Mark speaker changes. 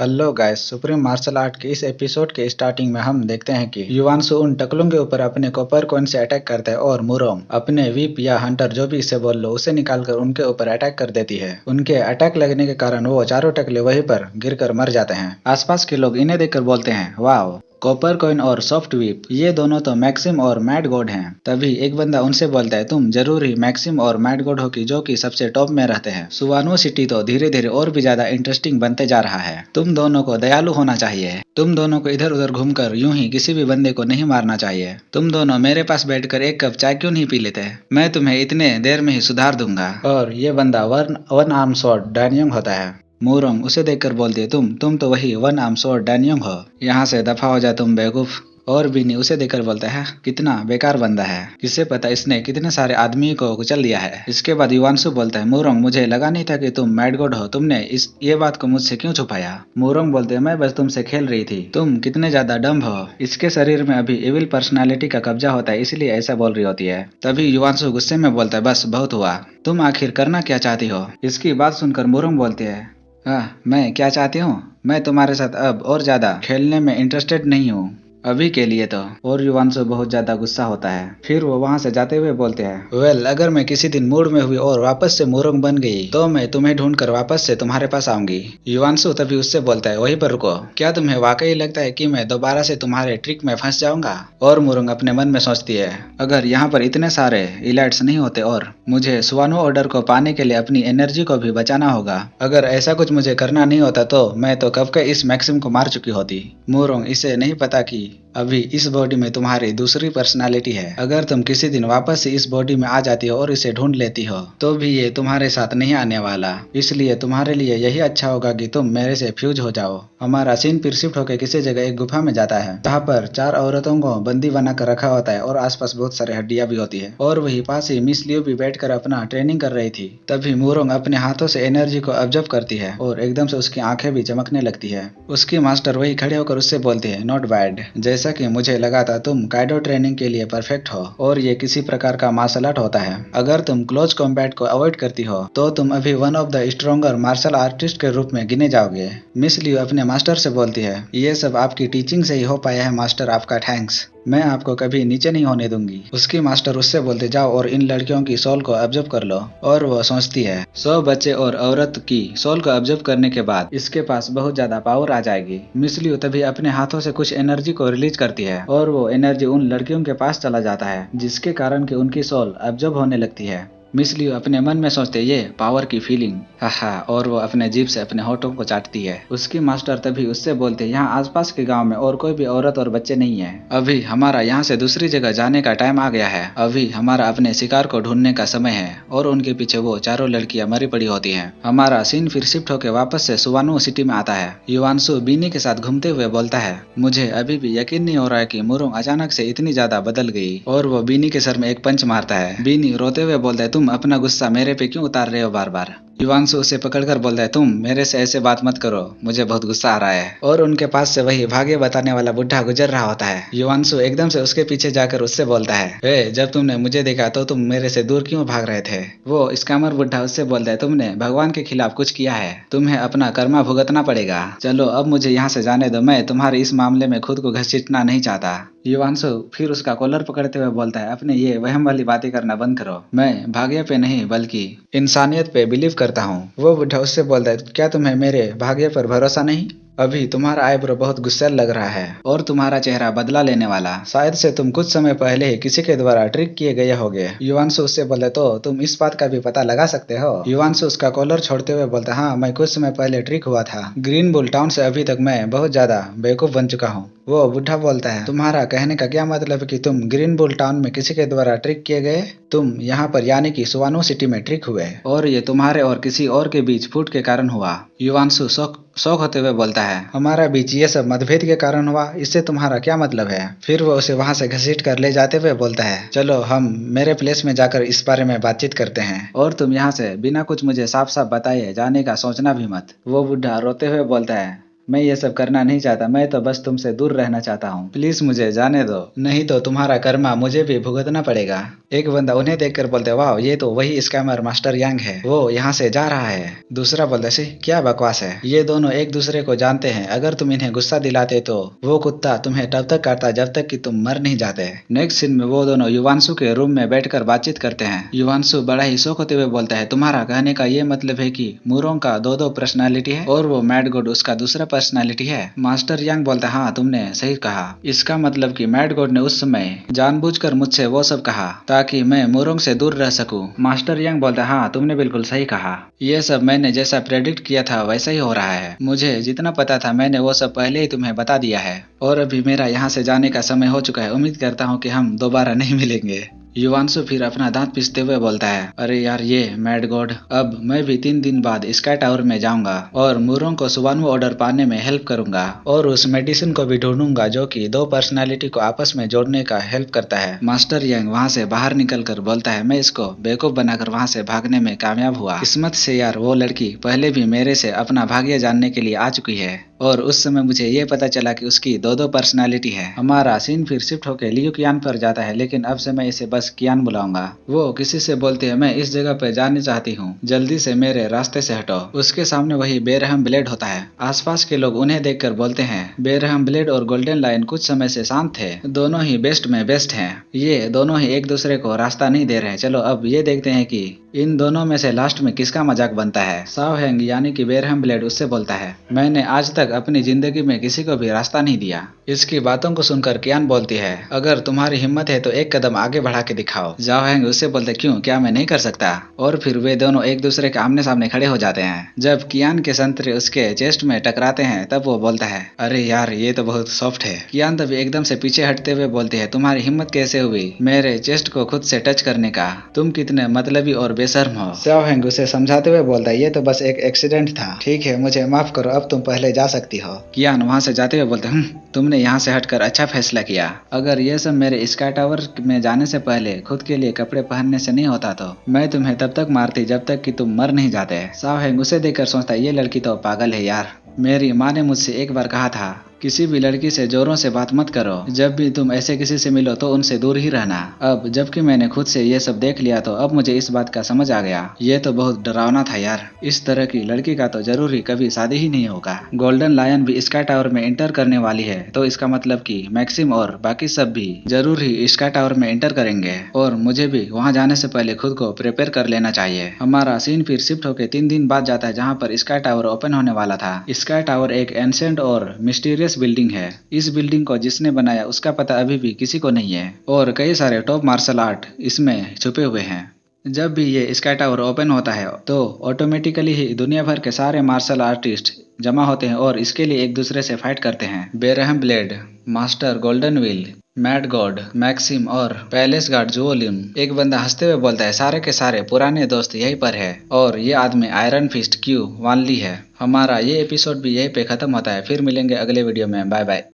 Speaker 1: Hello guys, supreme martial art के इस episode के स्टार्टिंग में हम देखते हैं कि युवांशु उन टकलों के ऊपर अपने कॉपर कॉइन से अटैक करता है और मुरोंग अपने वीप या हंटर जो भी इसे बोल लो उसे निकालकर उनके ऊपर अटैक कर देती है। उनके अटैक लगने के कारण वो चारों टकले वहीं पर गिरकर मर जाते हैं। आसपास के लोग इन्हें देखकर बोलते हैं, वाह, कॉपर कॉइन और सॉफ्ट व्हीप, ये दोनों तो मैक्सिम और मैड गॉड हैं। तभी एक बंदा उनसे बोलता है, तुम जरूर ही मैक्सिम और मैड गॉड हो की जो कि सबसे टॉप में रहते हैं। सुवानो सिटी तो धीरे धीरे और भी ज्यादा इंटरेस्टिंग बनते जा रहा है। तुम दोनों को दयालु होना चाहिए। तुम दोनों को इधर उधर घूमकर यूं ही किसी भी बंदे को नहीं मारना चाहिए। तुम दोनों मेरे पास बैठकर एक कप चाय क्यों नहीं पी लेते? मैं तुम्हें इतने देर में ही सुधार दूंगा। और ये बंदा वन आर्म स्वॉर्ड डैनियोंग होता है। मुरोंग उसे देखकर बोलती है, तुम तो वही वन आर्म स्वॉर्ड डैनियोंग हो। यहाँ से दफा हो जा तुम बेवकूफ। और बीनी उसे देखकर बोलता है, कितना बेकार बंदा है, किसे पता इसने कितने सारे आदमी को कुचल दिया है। इसके बाद युवांशु बोलता है, मुरोंग, मुझे लगा नहीं था कि तुम मैड गॉड हो, तुमने ये बात को मुझसे क्यों छुपाया? मुरोंग बोलते हैं, मैं बस तुमसे खेल रही थी, तुम कितने ज्यादा डम्ब हो। इसके शरीर में अभी एविल पर्सनालिटी का कब्जा होता है, इसलिए ऐसा बोल रही होती है। तभी युवांशु गुस्से में बोलता है, बस बहुत हुआ, तुम आखिर करना क्या चाहती हो? इसकी बात सुनकर मुरोंग बोलती है, मैं क्या चाहती हूँ? मैं तुम्हारे साथ अब और ज्यादा खेलने में इंटरेस्टेड नहीं हूँ, अभी के लिए तो। और युवांशु बहुत ज्यादा गुस्सा होता है। फिर वो वहाँ से जाते हुए बोलते हैं, वेल, अगर मैं किसी दिन मूड में हुई और वापस से मुरोंग बन गई तो मैं तुम्हें ढूंढकर वापस से तुम्हारे पास आऊंगी। युवांशु तभी उससे बोलता है, वहीं पर रुको, क्या तुम्हें वाकई लगता है कि मैं दोबारा से तुम्हारे ट्रिक में फंस जाऊंगा? और मुरोंग अपने मन में सोचती है, अगर यहाँ पर इतने सारे इलाइट्स नहीं होते और मुझे सुवानो ऑर्डर को पाने के लिए अपनी एनर्जी को भी बचाना होगा, अगर ऐसा कुछ मुझे करना नहीं होता तो मैं तो कब के इस मैक्सिम को मार चुकी होती। मुरोंग, इसे नहीं पता कि अभी इस बॉडी में तुम्हारी दूसरी पर्सनालिटी है। अगर तुम किसी दिन वापस से इस बॉडी में आ जाती हो और इसे ढूंढ लेती हो तो भी ये तुम्हारे साथ नहीं आने वाला। इसलिए तुम्हारे लिए यही अच्छा होगा कि तुम मेरे से फ्यूज हो जाओ। हमारा सीन फिर शिफ्ट होकर किसी जगह एक गुफा में जाता है जहाँ पर 4 औरतों को बंदी बनाकर रखा होता है और आसपास बहुत सारे हड्डियां भी होती है। और वही पास ही मिस लियो भी बैठकर अपना ट्रेनिंग कर रही थी। तभी मुरोंग अपने हाथों से एनर्जी को ऑब्जर्व करती है और एकदम से उसकी आंखें भी चमकने लगती है। उसकी मास्टर वही खड़े होकर उससे बोलते हैं, नॉट बैड, जैसा कि मुझे लगा था तुम काइडो ट्रेनिंग के लिए परफेक्ट हो और ये किसी प्रकार का मार्शल आर्ट होता है। अगर तुम क्लोज कॉम्बैट को अवॉइड करती हो तो तुम अभी one of the stronger martial artist के रूप में गिने जाओगे। मिस लियो अपने मास्टर से बोलती है, ये सब आपकी टीचिंग से ही हो पाया है मास्टर, आपका थैंक्स, मैं आपको कभी नीचे नहीं होने दूंगी। उसकी मास्टर उससे बोलते, जाओ और इन लड़कियों की सोल को ऑब्जर्व कर लो। और वो सोचती है, 100 बच्चे और औरत की सोल को ऑब्जर्व करने के बाद इसके पास बहुत ज्यादा पावर आ जाएगी। मिस लियो तभी अपने हाथों से कुछ एनर्जी को रिलीज करती है और वो एनर्जी उन लड़कियों के पास चला जाता है, जिसके कारण कि उनकी सोल ऑब्जर्व होने लगती है। मिस लियो अपने मन में सोचते, ये पावर की फीलिंग, हाहा, और वो अपने जीभ से अपने होठों को चाटती है। उसकी मास्टर तभी उससे बोलते, यहाँ आसपास के गांव में और कोई भी औरत और बच्चे नहीं है, अभी हमारा यहाँ से दूसरी जगह जाने का टाइम आ गया है, अभी हमारा अपने शिकार को ढूंढने का समय है। और उनके पीछे वो चारों लड़कियां मरी पड़ी होती है। हमारा सीन फिर शिफ्ट होकर वापस से सुवानो सिटी में आता है। युवांशु बीनी के साथ घूमते हुए बोलता है, मुझे अभी भी यकीन नहीं हो रहा है कि मुरोंग अचानक से इतनी ज्यादा बदल गई। और वो बीनी के सर में एक पंच मारता है। बीनी रोते हुए बोलता है, तुम अपना गुस्सा मेरे पे क्यों उतार रहे हो बार बार? युवांशु उसे पकड़कर बोलता है, तुम मेरे से ऐसे बात मत करो, मुझे बहुत गुस्सा आ रहा है। और उनके पास से वही भाग्य बताने वाला बुढ़ा गुजर रहा होता है। युवांशु एकदम से उसके पीछे जाकर उससे बोलता है, जब तुमने मुझे देखा तो तुम मेरे से दूर क्यों भाग रहे थे? वो स्कैमर बुढ़ा उससे बोलता है, तुमने भगवान के खिलाफ कुछ किया है, तुम्हें अपना कर्मा भुगतना पड़ेगा। चलो अब मुझे यहाँ से जाने दो, मैं तुम्हारे इस मामले में खुद को घसीटना नहीं चाहता। युवांशु फिर उसका कॉलर पकड़ते हुए बोलता है, अपने ये वहम वाली बातें करना बंद करो, मैं भाग्य पे नहीं बल्कि इंसानियत पे बिलीव करता हूँ। वो बुढ़ा उससे बोलता है, क्या तुम्हें मेरे भाग्य पर भरोसा नहीं? अभी तुम्हारा आईब्रो बहुत गुस्सैल लग रहा है और तुम्हारा चेहरा बदला लेने वाला, शायद से तुम कुछ समय पहले ही किसी के द्वारा ट्रिक किए गए होगे। युवांशु उससे बोले, तो तुम इस बात का भी पता लगा सकते हो? युवांशु उसका कॉलर छोड़ते हुए बोलता, हाँ, मैं कुछ समय पहले ट्रिक हुआ था। ग्रीन बुल टाउन से अभी तक मैं बहुत ज्यादा बेवकूफ बन चुका हूँ। वो बुढ़ा बोलता है, तुम्हारा कहने का क्या मतलब कि तुम ग्रीन बुल टाउन में किसी के द्वारा ट्रिक किए गए? तुम यहाँ पर यानी कि सुवानो सिटी में ट्रिक हुए और ये तुम्हारे और किसी और के बीच फूट के कारण हुआ। युवांशु शौक होते हुए बोलता है, हमारा बीच ये सब मतभेद के कारण हुआ, इससे तुम्हारा क्या मतलब है? फिर वो उसे वहां से घसीट कर ले जाते हुए बोलता है, चलो हम मेरे प्लेस में जाकर इस बारे में बातचीत करते हैं और तुम यहाँ से बिना कुछ मुझे साफ साफ बताए जाने का सोचना भी मत। वो बुढ़ा रोते हुए बोलता है, मैं ये सब करना नहीं चाहता, मैं तो बस तुमसे दूर रहना चाहता हूँ, प्लीज मुझे जाने दो, नहीं तो तुम्हारा कर्मा मुझे भी भुगतना पड़ेगा। एक बंदा उन्हें देखकर बोलते वाह ये तो वही स्कैमर मास्टर यांग है, वो यहाँ से जा रहा है। दूसरा बोलता सी क्या बकवास है, ये दोनों एक दूसरे को जानते हैं, अगर तुम इन्हें गुस्सा दिलाते तो वो कुत्ता तुम्हें तब तक काटता जब तक कि तुम मर नहीं जाते। नेक्स्ट सीन में वो दोनों युवांशु के रूम में बैठकर बातचीत करते हैं। युवांशु बड़ा ही शौक होते हुए बोलता है तुम्हारा कहने का ये मतलब है कि मुरोंग का दो पर्सनालिटी है और वो मैड गॉड उसका दूसरा पर्सनालिटी है। मास्टर यांग बोलता है हाँ तुमने सही कहा, इसका मतलब कि मैड गॉड ने उस समय जानबूझकर मुझसे वो सब कहा ताकि मैं मुरोंग से दूर रह सकूं। मास्टर यांग बोलता है हाँ तुमने बिल्कुल सही कहा, ये सब मैंने जैसा प्रेडिक्ट किया था वैसा ही हो रहा है, मुझे जितना पता था मैंने वो सब पहले ही तुम्हें बता दिया है और अभी मेरा यहाँ से जाने का समय हो चुका है, उम्मीद करता हूँ कि हम दोबारा नहीं मिलेंगे। युवांशु फिर अपना दांत पीसते हुए बोलता है अरे यार ये मैड गॉड, अब मैं भी 3 दिन बाद स्काई टावर में जाऊंगा और मुरोंग को सुबानू ऑर्डर पाने में हेल्प करूंगा और उस मेडिसिन को भी ढूंढूंगा जो कि 2 पर्सनालिटी को आपस में जोड़ने का हेल्प करता है। मास्टर यांग वहाँ से बाहर निकलकर बोलता है मैं इसको बेवकूफ बनाकर वहाँ से भागने में कामयाब हुआ, किस्मत से यार वो लड़की पहले भी मेरे से अपना भाग्य जानने के लिए आ चुकी है और उस समय मुझे ये पता चला कि उसकी 2 पर्सनालिटी है। हमारा सीन फिर शिफ्ट होकर लियू कियान पर जाता है, लेकिन अब से मैं इसे बस कियान बुलाऊंगा। वो किसी से बोलती है मैं इस जगह पे जाने चाहती हूँ, जल्दी से मेरे रास्ते से हटो। उसके सामने वही बेरहम ब्लेड होता है। आसपास के लोग उन्हें देखकर बोलते हैं बेरहम ब्लेड और गोल्डन लायन कुछ समय से शांत थे, दोनों ही बेस्ट में बेस्ट हैं, ये दोनों ही एक दूसरे को रास्ता नहीं दे रहे। चलो अब ये देखते हैं कि इन दोनों में से लास्ट में किसका मजाक बनता है। साव हैंग यानी कि बेरहम ब्लेड उससे बोलता है मैंने आज तक अपनी जिंदगी में किसी को भी रास्ता नहीं दिया। इसकी बातों को सुनकर कियान बोलती है अगर तुम्हारी हिम्मत है तो एक कदम आगे बढ़ा के दिखाओ। जाओ हैंग उससे बोलते क्यों, क्या मैं नहीं कर सकता? और फिर वे दोनों एक दूसरे के आमने सामने खड़े हो जाते हैं। जब कियान के संतरे उसके चेस्ट में टकराते हैं तब वो बोलता है अरे यार ये तो बहुत सॉफ्ट है। कियान तब एकदम से पीछे हटते हुए बोलती है तुम्हारी हिम्मत कैसे हुई मेरे चेस्ट को खुद से टच करने का, तुम कितने मतलबी और बेशर्म हो। जाओ हैंग उसे समझाते हुए बोलता है ये तो बस एक एक्सीडेंट था, ठीक है मुझे माफ करो, अब तुम पहले जा सकती हो। कियान वहाँ से जाते हुए बोलते तुमने यहाँ से हटकर अच्छा फैसला किया, अगर ये सब मेरे स्काई टावर में जाने से पहले खुद के लिए कपड़े पहनने से नहीं होता तो मैं तुम्हें तब तक मारती जब तक कि तुम मर नहीं जाते। साव हैंग उसे देखकर सोचता ये लड़की तो पागल है यार, मेरी माँ ने मुझसे एक बार कहा था किसी भी लड़की से जोरों से बात मत करो, जब भी तुम ऐसे किसी से मिलो तो उनसे दूर ही रहना। अब जबकि मैंने खुद से ये सब देख लिया तो अब मुझे इस बात का समझ आ गया, ये तो बहुत डरावना था यार, इस तरह की लड़की का तो जरूर ही कभी शादी ही नहीं होगा। गोल्डन लायन भी स्काई टावर में एंटर करने वाली है तो इसका मतलब कि मैक्सिम और बाकी सब भी जरूर ही स्काई टावर में एंटर करेंगे और मुझे भी वहाँ जाने से पहले खुद को प्रिपेयर कर लेना चाहिए। हमारा सीन फिर शिफ्ट होकर 3 दिन बाद जाता है जहाँ पर स्काई टावर ओपन होने वाला था। स्काई टावर एक एंशिएंट और मिस्टीरियस बिल्डिंग है। इस बिल्डिंग को जिसने बनाया उसका पता अभी भी किसी को नहीं है और कई सारे टॉप मार्शल आर्ट इसमें छुपे हुए हैं। जब भी ये स्काई टावर ओपन होता है तो ऑटोमेटिकली ही दुनिया भर के सारे मार्शल आर्टिस्ट जमा होते हैं और इसके लिए एक दूसरे से फाइट करते हैं। बेरहम blade, master golden wheel, mad god, Maxim और पैलेस गार्ड जुओलिन। एक बंदा हंसते हुए बोलता है सारे के सारे पुराने दोस्त यहीं पर है और ये आदमी आयरन फिस्ट क्यू वान ली है। हमारा ये एपिसोड भी यहीं पे खत्म होता है, फिर मिलेंगे अगले वीडियो में, बाय बाय।